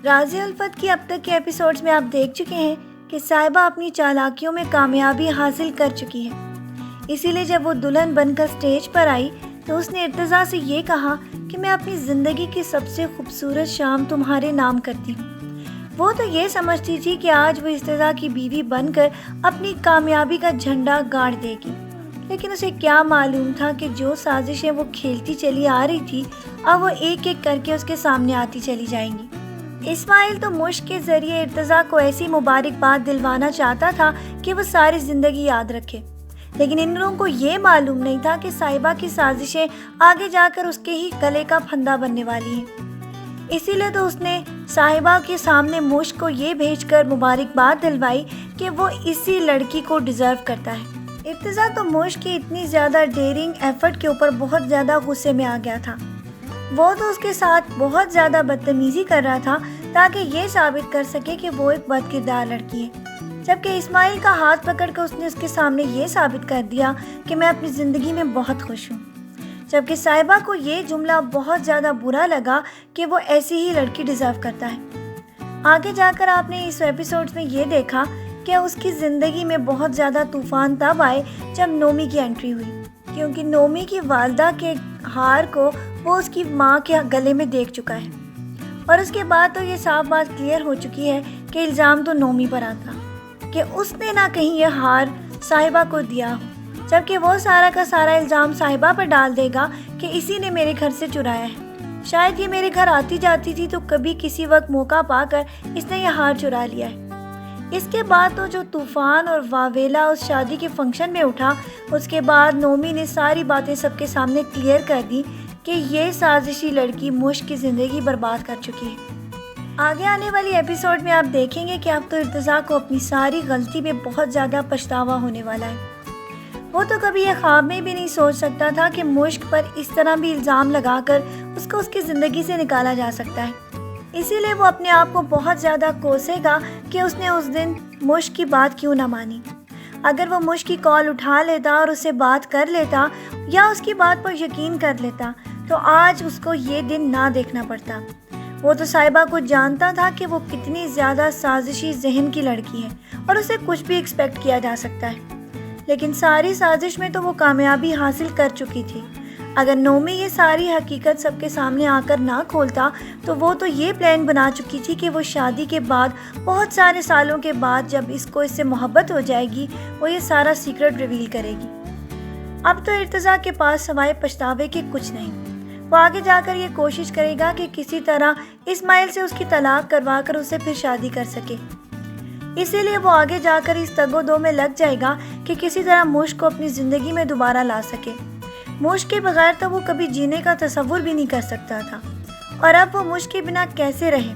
راضی الفت کی اب تک کے ایپیسوڈز میں آپ دیکھ چکے ہیں کہ صاحبہ اپنی چالاکیوں میں کامیابی حاصل کر چکی ہے۔ اسی لیے جب وہ دلہن بن کر اسٹیج پر آئی تو اس نے ارتضیٰ سے یہ کہا کہ میں اپنی زندگی کی سب سے خوبصورت شام تمہارے نام کرتی ہوں۔ وہ تو یہ سمجھتی تھی کہ آج وہ ارتضیٰ کی بیوی بن کر اپنی کامیابی کا جھنڈا گاڑ دے گی، لیکن اسے کیا معلوم تھا کہ جو سازشیں وہ کھیلتی چلی آ رہی تھی اب وہ ایک ایک کر کے اس کے سامنے آتی چلی جائیں گی۔ اسماعیل تو مشک کے ذریعے ارتضیٰ کو ایسی مبارکباد دلوانا چاہتا تھا کہ وہ ساری زندگی یاد رکھے، لیکن ان لوگوں کو یہ معلوم نہیں تھا کہ صاحبہ کی سازشیں آگے جا کر اس کے ہی گلے کا پھندا بننے والی ہیں۔ اسی لیے تو اس نے صاحبہ کے سامنے مشک کو یہ بھیج کر مبارکباد دلوائی کہ وہ اسی لڑکی کو ڈیزرو کرتا ہے۔ ارتضیٰ تو مشک کی اتنی زیادہ ڈیرنگ ایفرٹ کے اوپر بہت زیادہ غصے میں آ گیا تھا۔ وہ تو اس کے ساتھ بہت زیادہ بدتمیزی کر رہا تھا تاکہ یہ ثابت کر سکے کہ وہ ایک بد کردار لڑکی ہے، جبکہ اسماعیل کا ہاتھ پکڑ کر اس نے اس کے سامنے یہ ثابت کر دیا کہ میں اپنی زندگی میں بہت خوش ہوں، جبکہ صاحبہ کو یہ جملہ بہت زیادہ برا لگا کہ وہ ایسی ہی لڑکی ڈیزرو کرتا ہے۔ آگے جا کر آپ نے اس ایپیسوڈ میں یہ دیکھا کہ اس کی زندگی میں بہت زیادہ طوفان تب آئے جب نومی کی انٹری ہوئی، کیونکہ نومی کی والدہ کے ہار کو وہ اس کی ماں کے گلے میں دیکھ چکا ہے، اور اس کے بعد تو یہ صاف بات کلیئر ہو چکی ہے کہ الزام تو نومی پر آتا کہ اس نے نہ کہیں یہ ہار صاحبہ کو دیا ہو، جبکہ وہ سارا کا سارا الزام صاحبہ پر ڈال دے گا کہ اسی نے میرے گھر سے چرایا ہے، شاید یہ میرے گھر آتی جاتی تھی تو کبھی کسی وقت موقع پا کر اس نے یہ ہار چرا لیا ہے۔ اس کے بعد تو جو طوفان اور واویلا اس شادی کے فنکشن میں اٹھا، اس کے بعد نومی نے ساری باتیں سب کے سامنے کلیئر کر دی کہ یہ سازشی لڑکی مشک کی زندگی برباد کر چکی ہے۔ آگے آنے والی ایپیسوڈ میں آپ دیکھیں گے کہ اب تو ارتضیٰ کو اپنی ساری غلطی میں بہت زیادہ پچھتاوا ہونے والا ہے۔ وہ تو کبھی یہ خواب میں بھی نہیں سوچ سکتا تھا کہ مشک پر اس طرح بھی الزام لگا کر اس کو اس کی زندگی سے نکالا جا سکتا ہے۔ اسی لیے وہ اپنے آپ کو بہت زیادہ کوسے گا کہ اس نے اس دن مشک کی بات کیوں نہ مانی۔ اگر وہ مشک کی کال اٹھا لیتا اور اس سے بات کر لیتا یا اس کی بات پر یقین کر لیتا تو آج اس کو یہ دن نہ دیکھنا پڑتا۔ وہ تو صاحبہ کو جانتا تھا کہ وہ کتنی زیادہ سازشی ذہن کی لڑکی ہے اور اسے کچھ بھی ایکسپیکٹ کیا جا سکتا ہے، لیکن ساری سازش میں تو وہ کامیابی حاصل کر چکی تھی۔ اگر نومی یہ ساری حقیقت سب کے سامنے آ کر نہ کھولتا تو وہ تو یہ پلان بنا چکی تھی کہ وہ شادی کے بعد بہت سارے سالوں کے بعد جب اس کو اس سے محبت ہو جائے گی وہ یہ سارا سیکرٹ ریویل کرے گی۔ اب تو ارتضیٰ کے پاس سوائے پچھتاوے کے کچھ نہیں۔ وہ آگے جا کر یہ کوشش کرے گا کہ کسی طرح اسماعیل سے اس کی طلاق کروا کر اسے پھر شادی کر سکے۔ اسی لیے وہ آگے جا کر اس تگ و دو میں لگ جائے گا کہ کسی طرح مشک کو اپنی زندگی میں دوبارہ لا سکے۔ مشک کے بغیر تو وہ کبھی جینے کا تصور بھی نہیں کر سکتا تھا، اور اب وہ مشک کے بنا کیسے رہے۔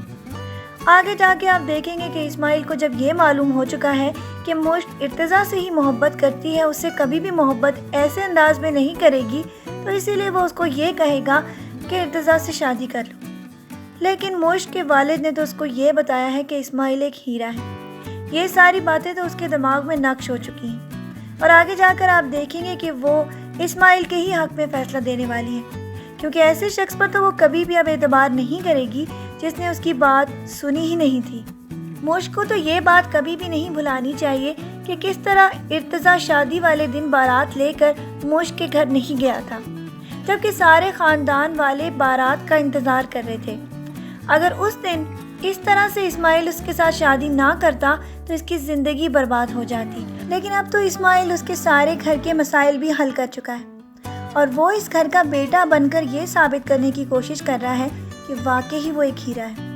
آگے جا کے آپ دیکھیں گے کہ اسماعیل کو جب یہ معلوم ہو چکا ہے کہ مشک ارتضیٰ سے ہی محبت کرتی ہے، اس سے کبھی بھی محبت ایسے انداز میں نہیں کرے گی، تو اسی لیے وہ اس کو یہ کہے گا کہ ارتضیٰ سے شادی کر لو۔ لیکن مشک کے والد نے تو اس کو یہ بتایا ہے کہ اسماعیل ایک ہیرا ہے۔ یہ ساری باتیں تو اس کے دماغ میں نقش ہو چکی ہیں، اور آگے جا کر آپ دیکھیں گے کہ وہ اسماعیل کے ہی حق میں فیصلہ دینے والی ہے، کیونکہ ایسے شخص پر تو وہ کبھی بھی اب اعتبار نہیں کرے گی جس نے اس کی بات سنی ہی نہیں تھی۔ مشک کو تو یہ بات کبھی بھی نہیں بھلانی چاہیے کہ کس طرح ارتضیٰ شادی والے دن بارات لے کر مشک کے گھر نہیں گیا تھا، جبکہ سارے خاندان والے بارات کا انتظار کر رہے تھے۔ اگر اس دن اس طرح سے اسماعیل اس کے ساتھ شادی نہ کرتا تو اس کی زندگی برباد ہو جاتی، لیکن اب تو اسماعیل اس کے سارے گھر کے مسائل بھی حل کر چکا ہے، اور وہ اس گھر کا بیٹا بن کر یہ ثابت کرنے کی کوشش کر رہا ہے کہ واقعی وہ ایک ہیرا ہے۔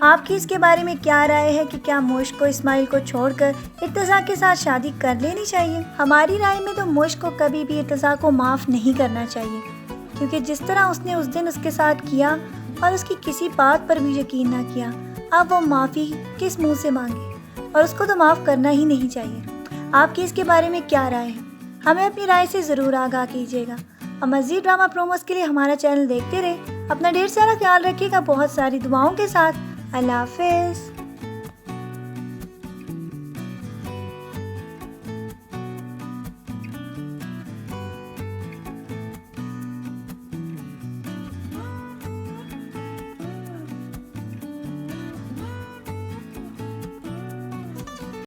آپ کی اس کے بارے میں کیا رائے ہے کہ کیا مشک کو اسماعیل کو چھوڑ کر ارتضیٰ کے ساتھ شادی کر لینی چاہیے؟ ہماری رائے میں تو مشک کو کبھی بھی ارتضیٰ کو معاف نہیں کرنا چاہیے، کیونکہ جس طرح اس نے اس دن اس کے ساتھ کیا اور اس کی کسی بات پر بھی یقین نہ کیا، اب وہ معافی کس منہ سے مانگے، اور اس کو تو معاف کرنا ہی نہیں چاہیے۔ آپ کی اس کے بارے میں کیا رائے ہے؟ ہمیں اپنی رائے سے ضرور آگاہ کیجیے گا، اور مزید ڈرامہ پروموز کے لیے ہمارا چینل دیکھتے رہے۔ اپنا ڈھیر سارا خیال رکھیے گا، بہت ساری دعاؤں کے ساتھ۔ اللہ حافظ۔